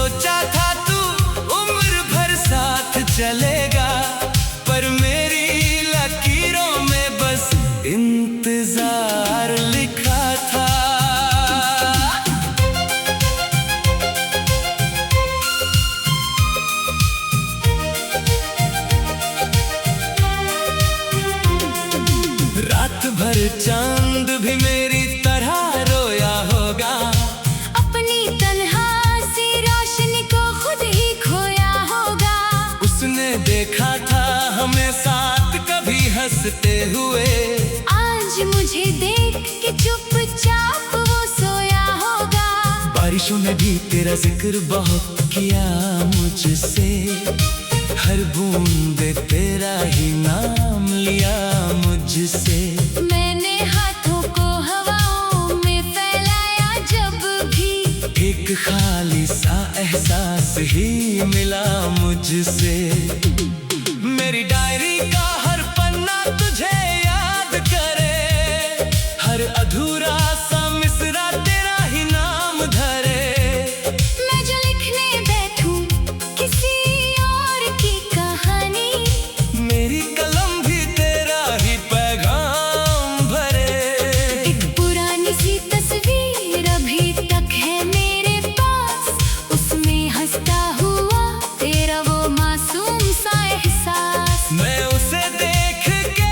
सोचा था तू उम्र भर साथ चलेगा, पर मेरी लकीरों में बस इंतजार लिखा था। रात भर चांद भी मेरी तरह रोया होगा, अपनी तन्हा सी रोशनी को खुद ही खोया होगा। उसने देखा था हमें साथ कभी हंसते हुए, आज मुझे देख के चुपचाप वो सोया होगा। बारिशों ने भी तेरा जिक्र बहुत किया मुझसे, हर बूंद तेरा ही नाम लिया मुझसे। मैंने हाथों को हवाओं में फैलाया जब भी, एक खाली सा एहसास ही मिला मुझसे। मेरी डायरी का हर पन्ना तुझे याद करे, हर अधूरा सा मिसरा तेरा ही नाम धरे। मैं जो लिखने बैठूं किसी और की कहानी, मेरी कलम भी तेरा ही पैगाम भरे। एक पुरानी सी तस्वीर अभी तक है मेरे पास, उसमें हंसता हुआ तेरा वो मासूम सा एहसास। मैं उसे देख के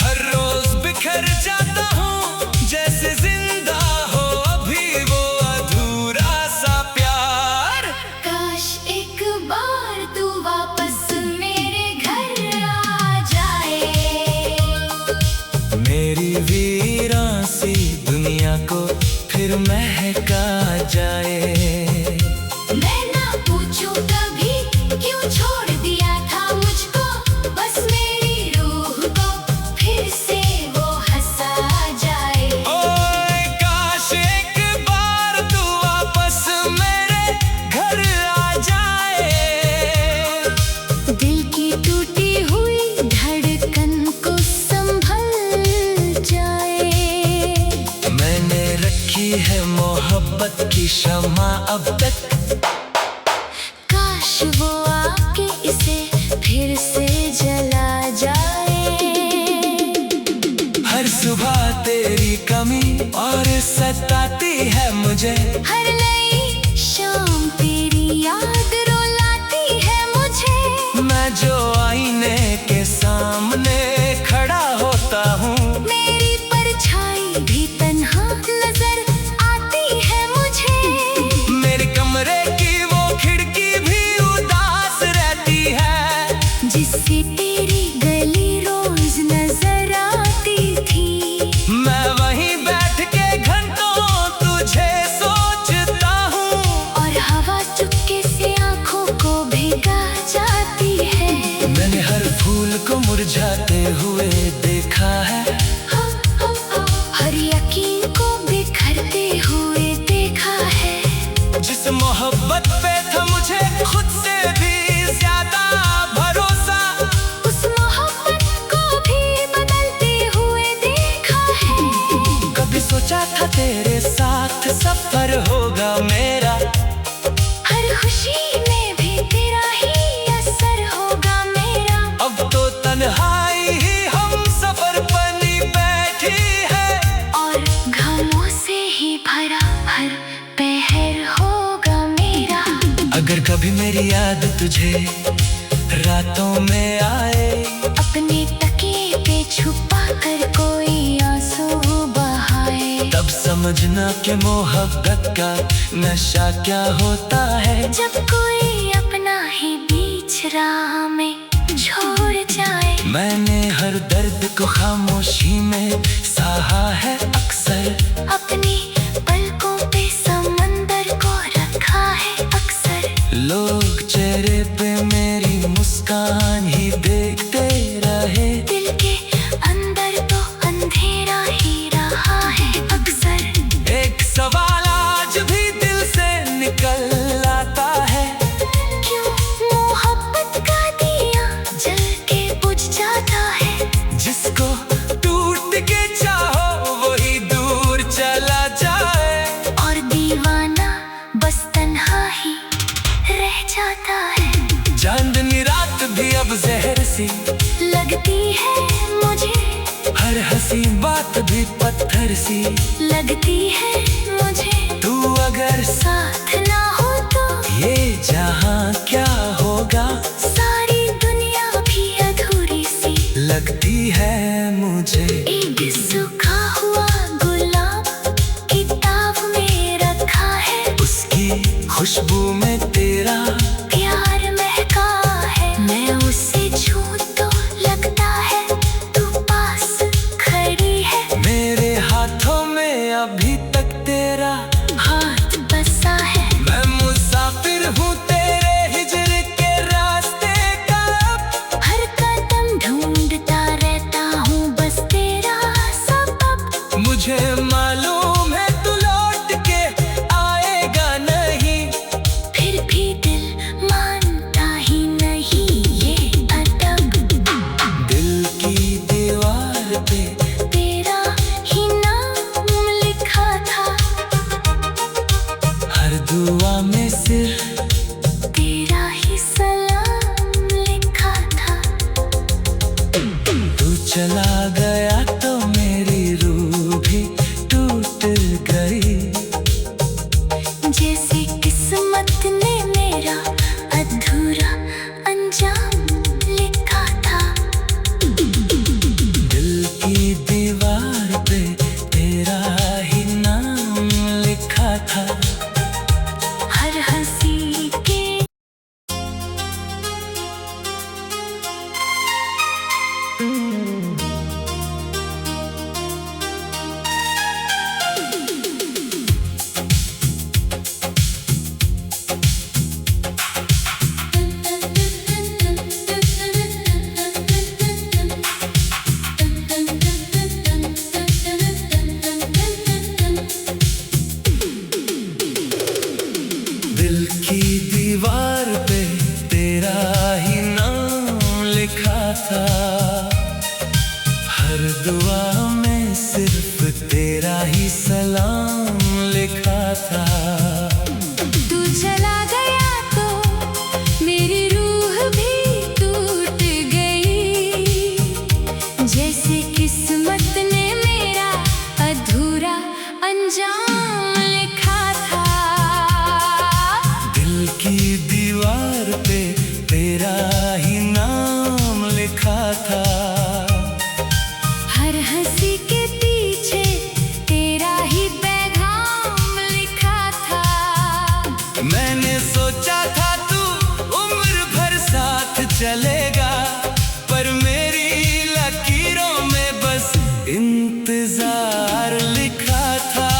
हर रोज बिखर जाता हूँ, जैसे जिंदा हो अभी वो अधूरा सा प्यार। काश एक बार तू वापस मेरे घर आ जाए, मेरी वीरान सी दुनिया को फिर महका जाए। मैं ना पूछूं कभी क्यों छोड़ दिया था मुझको, बस मेरी रूह को फिर से वो हंसा जाए। ओए काश एक बार तू वापस मेरे घर आ जाए। दिल की टूटी हुई धड़कन को संभल जाए। मैंने रखी है मोहब्बत की शम्मा अब तक, काश वो आके इसे फिर से जला जाए। हर सुबह तेरी कमी और सताती है मुझे, हर नई शाम तेरी याद रुलाती है मुझे। मैं जो आईने के सामने खड़ा होता हूँ, मेरी परछाई भी तन्हा नजर आती है मुझे। मेरे कमरे की वो खिड़की भी उदास रहती है, जिससे तेरी गली रोज नजर आती थी। मैं वहीं बैठ के घंटों तुझे सोचता हूँ, और हवा चुपके से आंखों को भिगा जाती है। मैंने हर फूल को मुरझाते हुए देखा है, हर यकीन को बिखरते हुए देखा है। जिस मोहब्बत पे था मुझे खुद से भी ज्यादा भरोसा, उस मोहब्बत को भी बदलते हुए देखा है। कभी सोचा था तेरे साथ सफर होगा मेरा, हर खुशी में भी तेरा ही असर होगा मेरा। अब तो तन्हाई ही हम सफर बनी बैठी है, और घामों से ही भरा हर पहर होगा मेरा। अगर कभी मेरी याद तुझे रातों में आए, अपने तकिए पे छुपा कर कोई आंसू बहाए, तब समझना कि मोहब्बत का नशा क्या होता है। जब कोई अपना ही बीच राह में छोड़ जाए। मैंने हर दर्द को खामोशी में सहा है अक्सर, अपनी पलकों पे समंदर को रखा है अक्सर। लोग चेहरे पे मेरी मुस्कान ही देखते रहे, दिल के अंदर तो अंधेरा ही रहा है अक्सर। एक सवाल आज भी दिल से निकल आता है, क्यों मोहब्बत का दिया जल के बुझ जाता है। जिसको टूट के चाहो वही दूर चला जाए, और दीवाना बस तन्हा ही जाता है। चांदनी रात भी अब जहर सी लगती है मुझे, हर हंसी बात भी पत्थर सी लगती है मुझे। तू अगर साथ ना हो तो ये जहां क्या होगा, सारी दुनिया भी अधूरी सी लगती है मुझे। एक सूखा हुआ गुलाब किताब में रखा है, उसकी खुशबू में तेरा प्यार महका है। मैं उसे छूं तो लगता है तू पास खड़ी है, मेरे हाथों में अभी तक तेरा हाथ बसा है। मैं मुसाफिर हूँ तेरे हिजर के रास्ते का, हर कदम ढूंढता रहता हूँ बस तेरा सबब। मुझे मालूम है तू लौट के आएगा नहीं, फिर भी दिल मानता ही नहीं ये अदब। दिल की दीवार पे तेरा ही नाम लिखा था, हर दुआ में सिर्फ तेरा ही सलाम लिखा था। तू चला गया तो मेरी रूह भी टूट गई, जैसे किस्मत ने मेरा अधूरा अंजाम लिखा था। दिल की दीवार पे तेरा ही नाम लिखा था। हर हंसी के दिल की दीवार पे तेरा ही नाम लिखा था, हर दुआ में सिर्फ तेरा ही सलाम लिखा था। तू चला गया तो मेरी रूह भी टूट गई, जैसे किस्मत ने मेरा अधूरा अंजाम लिखा था। दिल की दीवार पे तेरा ही नाम लिखा था। हर हंसी के पीछे तेरा ही पैगाम लिखा था। मैंने सोचा था तू उम्र भर साथ चलेगा, पर मेरी लकीरों में बस इंतजार लिखा था।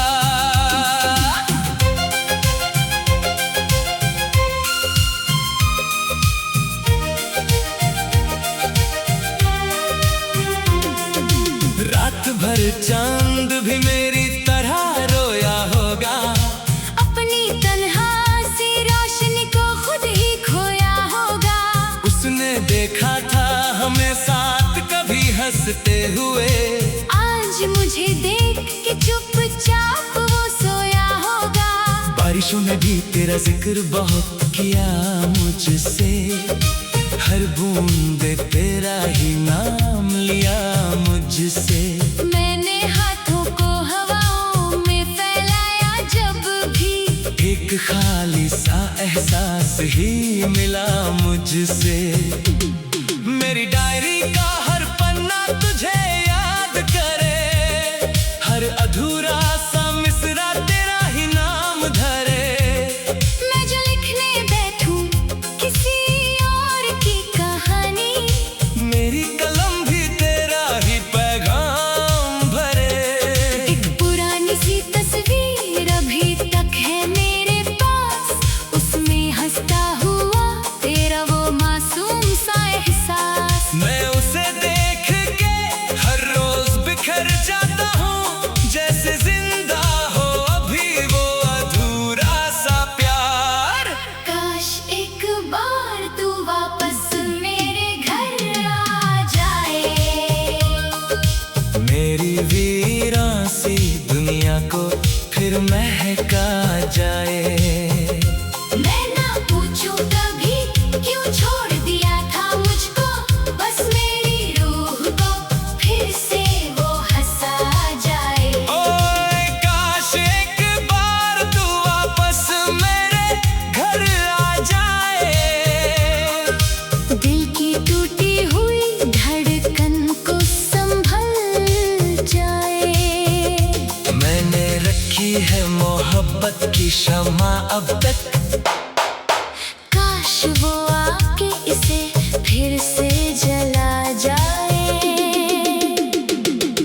रात भर चांद भी मेरी तरह रोया होगा, अपनी तन्हा सी रोशनी को खुद ही खोया होगा। उसने देखा था हमें साथ कभी हंसते हुए, आज मुझे देख के चुपचाप वो सोया होगा। बारिशों ने भी तेरा जिक्र बहुत किया मुझसे, हर बूंद तेरा ही नाम लिया मुझसे। मैंने हाथों को हवाओं में फैलाया जब भी, एक खाली सा एहसास ही मिला मुझसे। मेरी डायरी का हर पन्ना तुझे याद करे, हर अधूरा सा मिसरा तेरा ही नाम धरे। मैं जो लिखने बैठूं किसी और की कहानी, मेरी कलम भी तेरा ही पैगाम भरे। एक पुरानी सी तस्वीर अभी तक है मेरे पास, उसमें हंसता हुआ तेरा वो मासूम सा एहसास। मैं उसे देख के हर रोज बिखर जाता हूँ, जैसे जिंदा हो अभी वो अधूरा सा प्यार। काश एक बार तू वापस मेरे घर आ जाए, मेरी वीरान सी दुनिया को फिर महका जाए। मैं ना पूछूं कभी वो आके इसे फिर से जला जाए।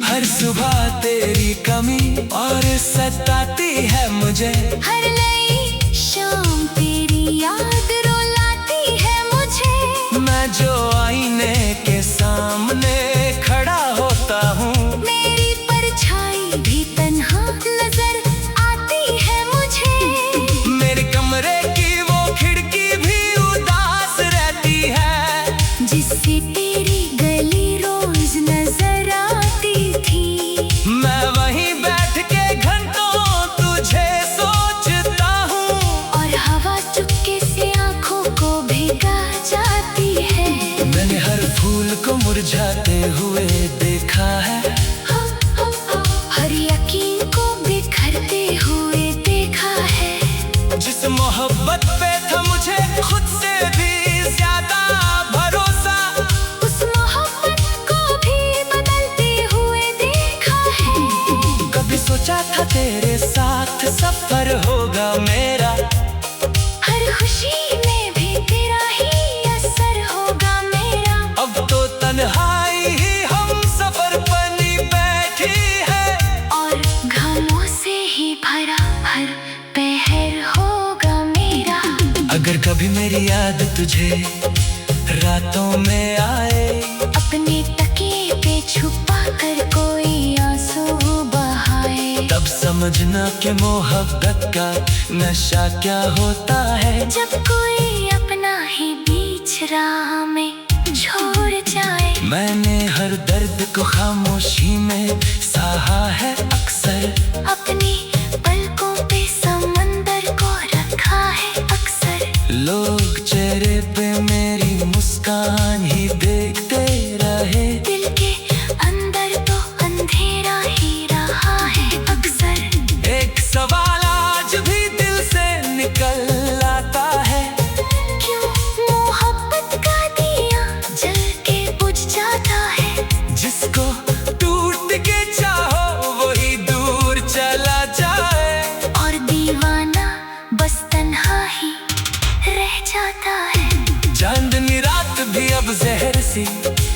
हर सुबह तेरी कमी और सताती है मुझे, हर नई शाम तेरी याद रुलाती है मुझे। मैं जो आईने के सामने खड़ा होता हूँ, मेरी परछाई भी तन्हा नजर आती है मुझे। मेरे कमरे की वो खिड़की भी उदास रहती है, जिससे तेरी गली रोज नजर आती थी। मैं वहीं बैठ के घंटों तुझे सोचता हूँ, और हवा चुपके से आंखों को भिगा जाती है। मैंने हर फूल को मुरझाते हुए देखा है, हर यकीन को बिखरते हुए देखा है। जिस मोहब्बत पे था मुझे खुद से भी ज्यादा भरोसा, उस मोहब्बत को भी बदलते हुए देखा है। कभी सोचा था तेरे साथ सफर होगा मेरा, हर खुशी में भी तेरा ही असर होगा मेरा। अब तो तन्हाई ही हम सफर बनी बैठी है, और घामों से ही भरा हर पहर होगा मेरा। अगर कभी मेरी याद तुझे रातों में आए, अपने तकिए पे छुपा कर कोई आंसू बहाए, तब समझना कि मोहब्बत का नशा क्या होता है। जब कोई अपना ही बीच राह में छोड़ जाए। मैंने हर दर्द को खामोशी में सहा है अक्सर, अपनी पलकों पे समंदर को रखा है अक्सर। लोग चेहरे पे मेरी मुस्कान ही देखते रहे, दिल के अंदर तो अंधेरा ही रहा है अक्सर। एक सवाल आज भी दिल से निकल आता है, क्यों मोहब्बत का दिया जल के बुझ जाता है। जिसको टूट के चाहो वही दूर चला जाए, और दीवाना बस तन्हा ही रह जाता है। चांदनी रात भी अब जहर सी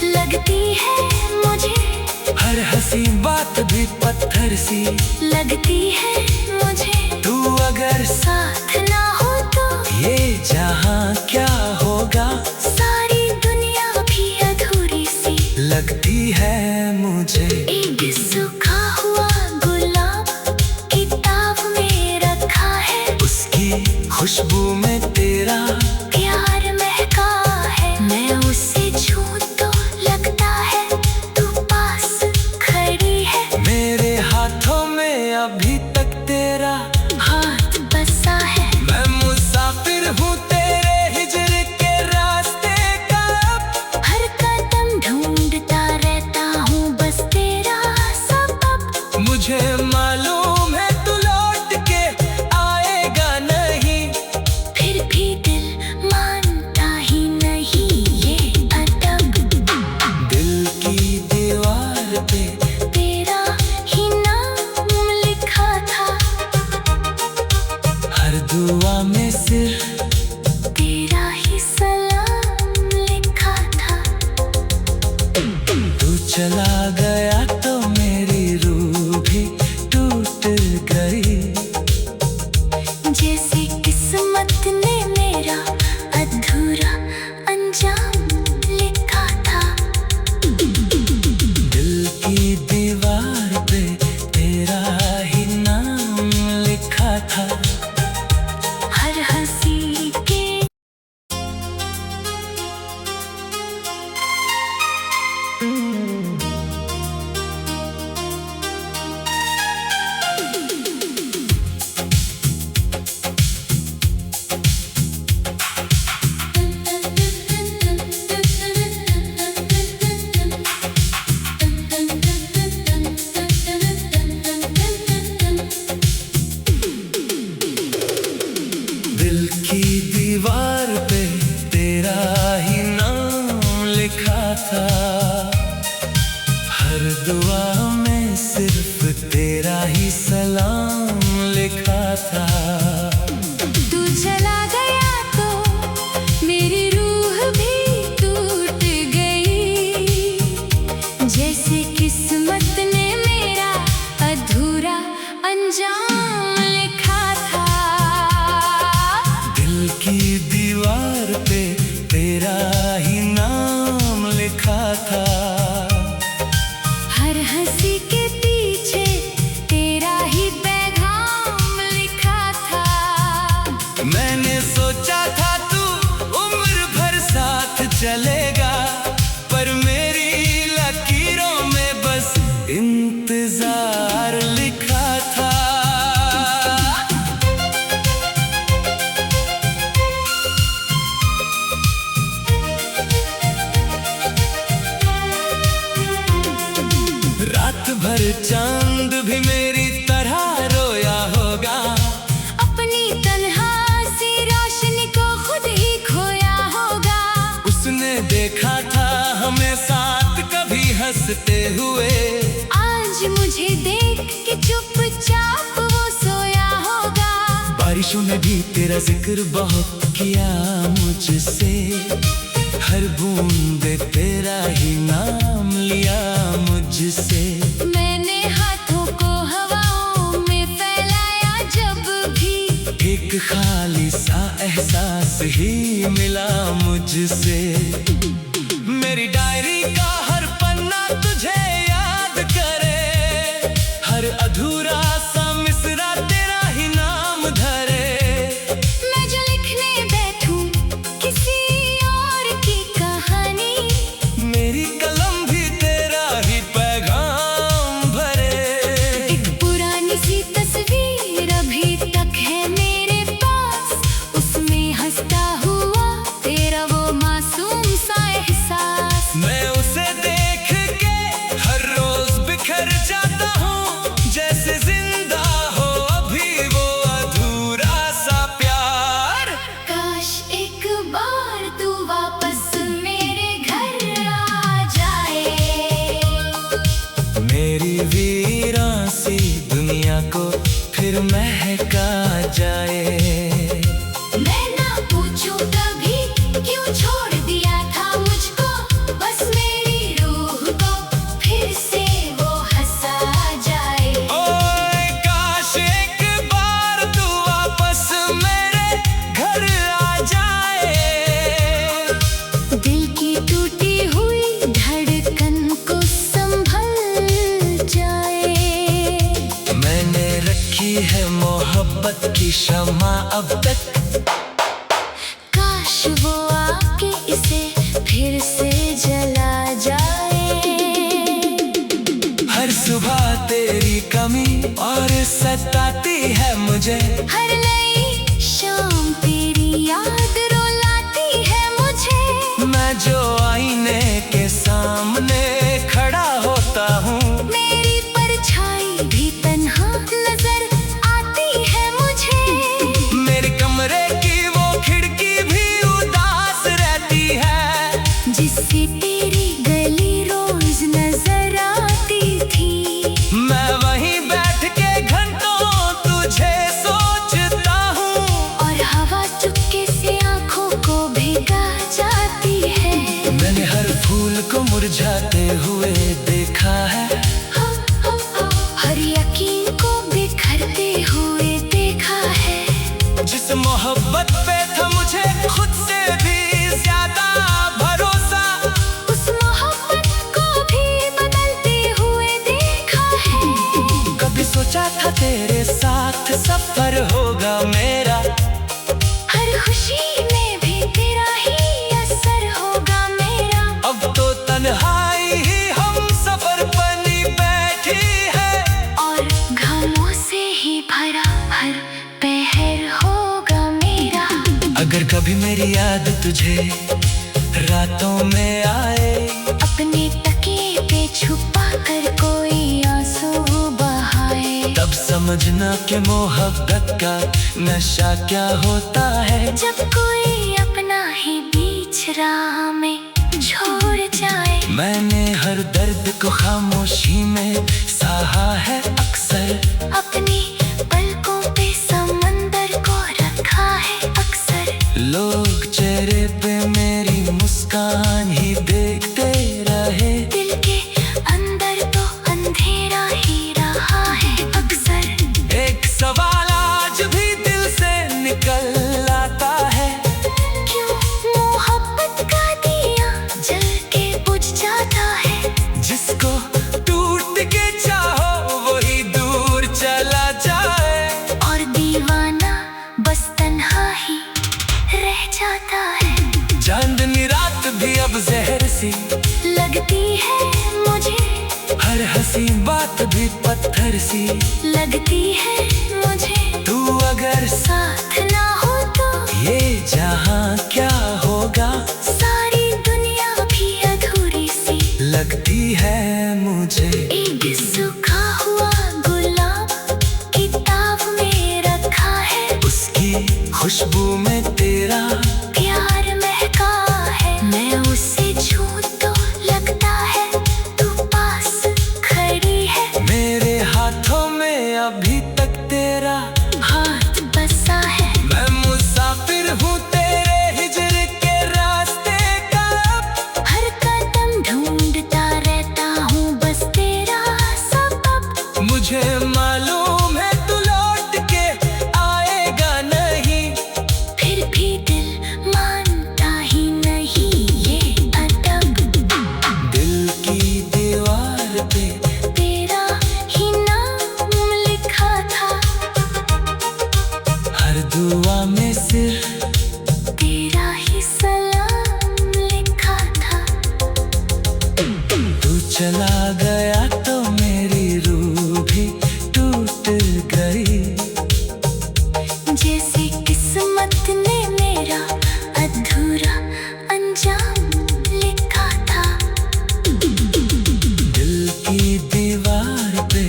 लगती है मुझे, हर हंसी बात भी पत्थर सी लगती है मुझे। तू अगर साथ ना हो तो ये जहां क्या होगा, सारी दुनिया भी अधूरी सी लगती है मुझे। एक सूखा हुआ गुलाब किताब में रखा है, उसकी खुशबू में तेरा प्यार महका है। मैं उसे छूं तो लगता है तू पास खड़ी है। मेरे हाथों में अभी तक तेरा हाथ बसा है। मैं मुसाफिर हूँ तेरे हिजर के रास्ते का, हर कदम ढूंढता रहता हूँ बस तेरा सबब। मुझे मालूम है तू लौट के आएगा नहीं, फिर भी दिल मानता ही नहीं ये अदब। दिल की दीवार पे तेरा ही नाम लिखा था, हर दुआ में सिर्फ तेरा ही सलाम लिखा था। तू चला गया तो मेरी रूह भी टूट गई, जैसे किस्मत ने मेरा अधूरा अंजाम लिखा था। दिल की दीवार पे तेरा ही नाम लिखा था। हर हंसी के दिल की दीवार पे तेरा ही नाम लिखा था, हर दुआ में सिर्फ तेरा ही सलाम लिखा था। तू चला गया तो चलेगा, पर मेरी लकीरों में बस इंतजार लिखा था। रात भर चांद भी मेरी तरह रोया होगा, अपनी तन्हा सी रोशनी को खुद ही खोया होगा। उसने देखा था हमें साथ कभी हंसते हुए, आज मुझे देख के चुपचाप वो सोया होगा। बारिशों ने भी तेरा जिक्र बहुत किया मुझसे, हर बूंद तेरा ही नाम लिया मुझसे। मैंने हाथों को हवाओं में फैलाया जब भी, एक खाली सा एहसास ही मिला मुझसे। मेरी डायरी का हर पन्ना तुझे याद करे, हर अधूरा सा मिसरा तेरा ही नाम धरे। मैं जो लिखने बैठूं किसी और की कहानी, मेरी कलम भी तेरा ही पैगाम भरे। एक पुरानी सी तस्वीर अभी तक है मेरे पास, उसमें हंसता हुआ तेरा वो मासूम सा एहसास। मैं उसे देख के हर रोज बिखर जाता हूँ, जैसे जिंदा हो अभी वो अधूरा सा प्यार। काश एक बार तू वापस मेरे घर आ जाए, मेरी वीरान सी दुनिया को फिर महका जाए। मैं ना पूछूं कभी क्यों छोड़ दिया था मुझको, बस मेरी रूह को फिर से वो हंसा जाए। ओए काश एक बार तू वापस मेरे घर आ जाए, दिल की टूटी हुई धड़कन को संभल जाए। मैंने रखी है मोहब्बत की शम्मा अब तक, काश वो आके इसे फिर से जला जाए। हर सुबह तेरी कमी और सताती है मुझे, हर नई शाम तेरी याद रुलाती है मुझे। मैं जो आईने के सामने खड़ा होता हूँ, मेरी परछाई भी तन्हा नजर आती है मुझे। मेरे कमरे की वो खिड़की भी उदास रहती है, जिससे तेरी गली रोज नजर आती थी। मैं वहीं बैठ के घंटों तुझे सोचता हूँ, और हवा चुपके से आंखों को भिगा जाती है। मैंने हर फूल को मुरझाते हुए देखा है, हर यकीन को बिखरते हुए देखा है। जिस मोहब्बत पे था मुझे खुद से भी ज्यादा भरोसा, उस मोहब्बत को भी बदलते हुए देखा है। कभी सोचा था तेरे साथ सफर होगा मेरा, हर खुशी में भी तेरा ही असर होगा मेरा। अब तो तन्हाई ही हम सफर बनी बैठी है, और गमों से ही भरा हर पहर होगा मेरा। अगर कभी मेरी याद तुझे रातों में आए, अपने तकिए पे छुपा कर कोई आंसू बहाए, तब समझना कि मोहब्बत का नशा क्या होता है। जब कोई अपना ही बीच राह में छोड़ जाए। मैंने हर दर्द को खामोशी में सहा है अक्सर, अपनी पलकों पे समंदर को रखा है अक्सर। लोग चेहरे पे मेरी मुस्कान ही देखते रहे, दिल के अंदर तो अंधेरा ही रहा है अक्सर। एक सवाल आज भी दिल से निकल आता है, क्यों मोहब्बत का दिया जल के बुझ जाता है। जिसको टूट के चाहो वही दूर चला जाए, और दीवाना बस तन्हा ही रह जाता है। चांदनी रात भी अब जहर सी लगती है मुझे, हर हंसी बात भी पत्थर सी लगती है मुझे। तू अगर साथ ना हो तो ये जहां क्या होगा, सारी दुनिया भी अधूरी सी लगती है मुझे। एक सूखा हुआ गुलाब किताब में रखा है, उसकी खुशबू में तेरा प्यार महका है। मैं उसे छू तो लगता है तू पास खड़ी है, मेरे हाथों में अभी तक तेरा हाथ बसा है। मैं मुसाफिर हूँ तेरे हिजर के रास्ते का, हर कदम ढूंढता रहता हूँ बस तेरा सबब। मुझे मालूम है तू लौट के आएगा नहीं, फिर भी दिल मानता ही नहीं ये अदब। दिल की दीवार पे तेरा ही नाम लिखा था, हर दुआ में सिर्फ तेरा ही सलाम लिखा था। तू चला गया तो मेरी रूह भी टूट गई, जैसे किस्मत ने मेरा अधूरा अंजाम लिखा था। दिल की दीवार पे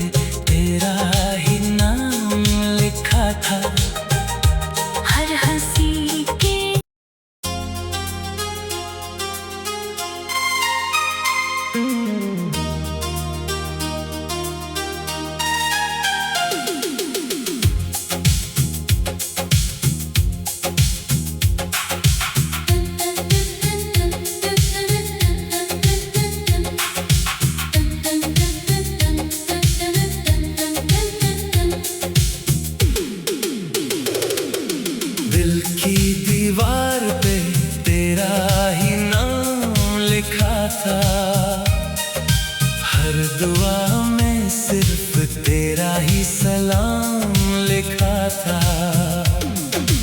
तेरा ही नाम लिखा था। हर हंसी के दिल की दीवार पे तेरा ही नाम लिखा था, हर दुआ में सिर्फ तेरा ही सलाम लिखा था।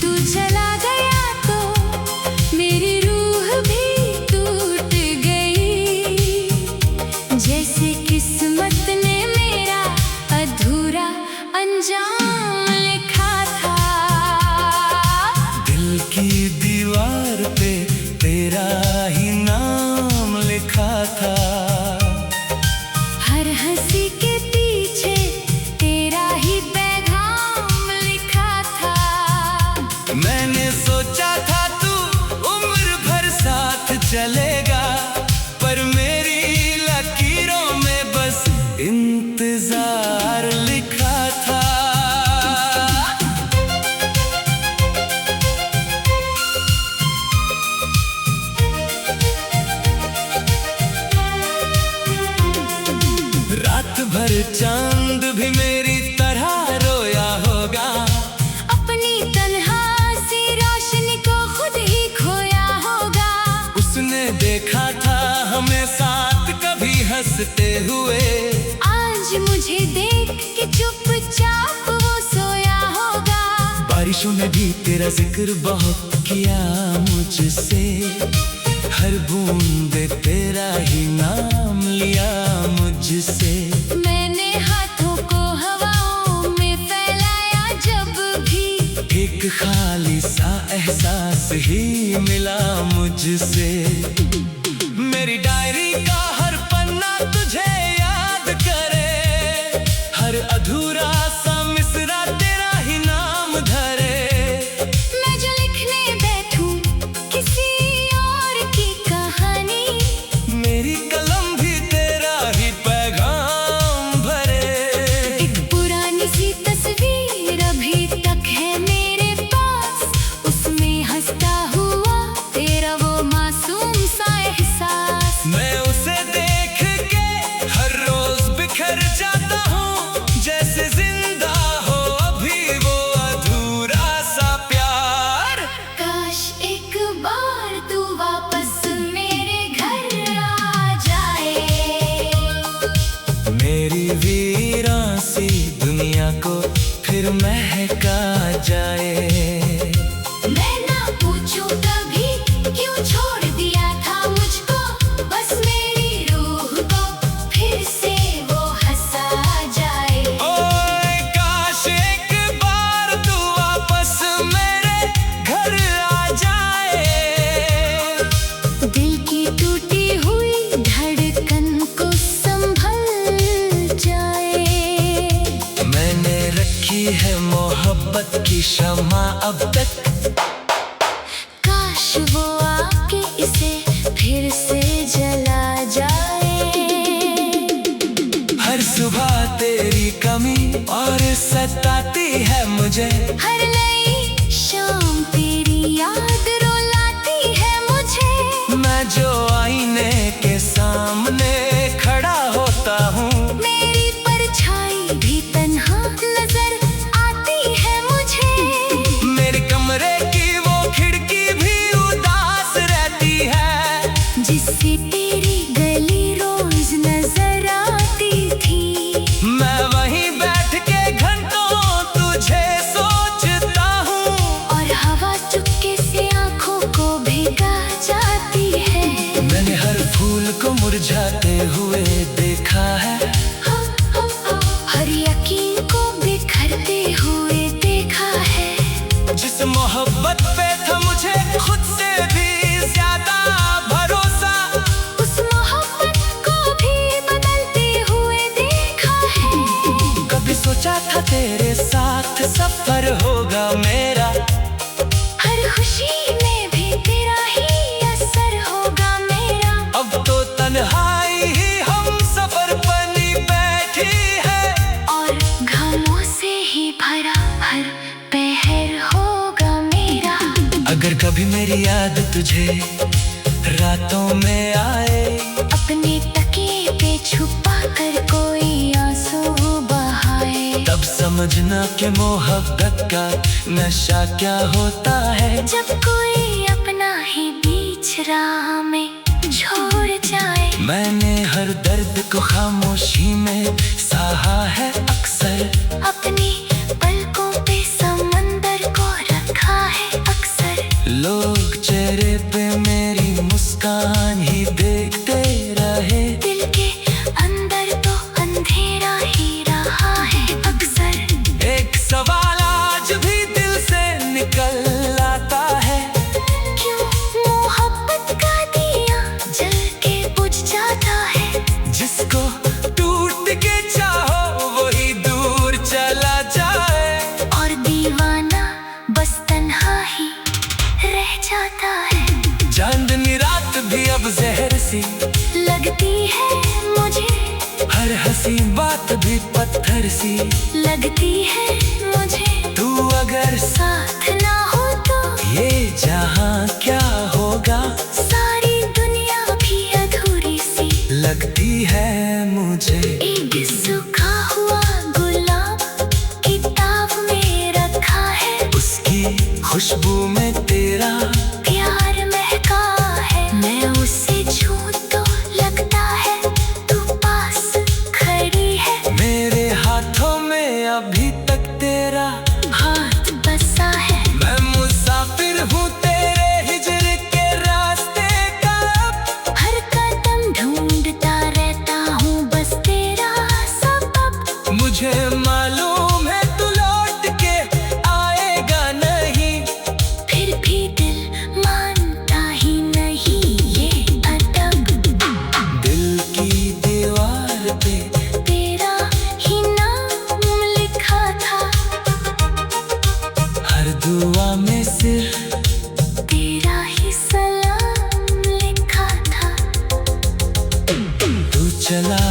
तू चला गया तो मेरी रूह भी टूट गई, जैसे किस्मत ने मेरा अधूरा अंजाम लिखा था। दिल की दीवार पे तेरा ही नाम लिखा था, हर हंसी के पीछे तेरा ही पैगाम लिखा था। मैंने सोचा था तू उम्र भर साथ चलेगा, पर मेरी लकीरों में बस इंतजार लिखा था। रात भर चांद भी मेरी तरह रोया होगा, अपनी तन्हा सी रोशनी को खुद ही खोया होगा। उसने देखा था हमें साथ कभी हंसते हुए, आज मुझे देख के चुपचाप वो सोया होगा। बारिशों ने भी तेरा जिक्र बहुत किया मुझसे, हर बूंद तेरा ही नाम लिया मुझसे। मैंने हाथों को हवाओं में फैलाया जब भी, एक खाली सा एहसास ही मिला मुझसे। मेरी डायरी का हर पन्ना तुझे याद करे, हर अधूरा सा मिसरा तेरा ही नाम धरे। मैं जो लिखने बैठूं किसी और की कहानी, मेरी कलम भी तेरा ही पैगाम भरे। एक पुरानी सी तस्वीर अभी तक है मेरे पास, उसमें हंसता हुआ तेरा वो मासूम सा एहसास। मैं उसे देख के हर रोज बिखर जाता हूँ, जैसे जिंदा हो अभी वो अधूरा सा प्यार। काश एक बार तू वापस मेरे घर आ जाए, मेरी वीरान सी दुनिया को फिर महका जाए। मैं ना पूछूं कभी क्यों छोड़ दिया था मुझको मुझे। हर नई शाम तेरी याद रुलाती है मुझे। मैं जो आईने के सामने खड़ा होता हूँ, मेरी परछाई भी तन्हा नजर आती है मुझे। मेरे कमरे की वो खिड़की भी उदास रहती है, जिससे तेरी गली रोज नजर आती थी। मैं वहीं बैठ के घंटों तुझे सोचता हूँ, और हवा चुपके से आंखों को भिगा जाती है। मैंने हर फूल को मुरझाते हुए देखा है, हर यकीन को बिखरते हुए देखा है। जिस मोहब्बत पे था मुझे खुद से भी ज्यादा भरोसा, उस मोहब्बत को भी बदलते हुए देखा है। कभी सोचा था तेरे साथ सफर होगा मेरा, हर खुशी में भी तेरा ही असर होगा मेरा। अब तो तन्हाई ही हम सफर बनी बैठी है, और घामों से ही भरा हर पहर होगा मेरा। अगर कभी मेरी याद तुझे रातों में आए, अपने तकिए पे छुपा कर कोई आंसू बहाए, तब समझना कि मोहब्बत का नशा क्या होता है। जब कोई अपना ही बीच राह में छोड़ जाए। मैंने हर दर्द को खामोशी में सहा है अक्सर, अपनी पलकों पे समंदर को रखा है अक्सर। लोग चेहरे पे मेरी मुस्कान ही देखते रहे, दिल के अंदर तो अंधेरा ही रहा है अक्सर। एक सवाल आज भी दिल से निकल आता है, क्यों मोहब्बत का दिया जल के बुझ जाता है। जिसको टूट के चाहो वही दूर चला जाए, और दीवाना बस तन्हा ही रह जाता है। चांदनी रात भी अब जहर सी लगती है मुझे, हर हंसी बात भी पत्थर सी लगती है मुझे। तू अगर साथ ना हो तो ये जहां क्या होगा, सारी दुनिया भी अधूरी सी लगती है मुझे। एक सूखा हुआ गुलाब किताब में रखा है, उसकी खुशबू में तेरा प्यार महका है। मैं उसे छू तो लगता है तू पास खड़ी है। मेरे हाथों में अभी तक तेरा हाथ बसा है। मैं मुसाफिर हूँ तेरे हिजर के रास्ते का, हर कदम ढूंढता रहता हूँ बस तेरा सबब। मुझे मालूम है तू लौट के आएगा नहीं, फिर भी दिल मानता ही नहीं ये अदब। दिल की दीवार पे तेरा ही नाम लिखा था, हर दुआ में सिर्फ तेरा ही सलाम लिखा था। तू चला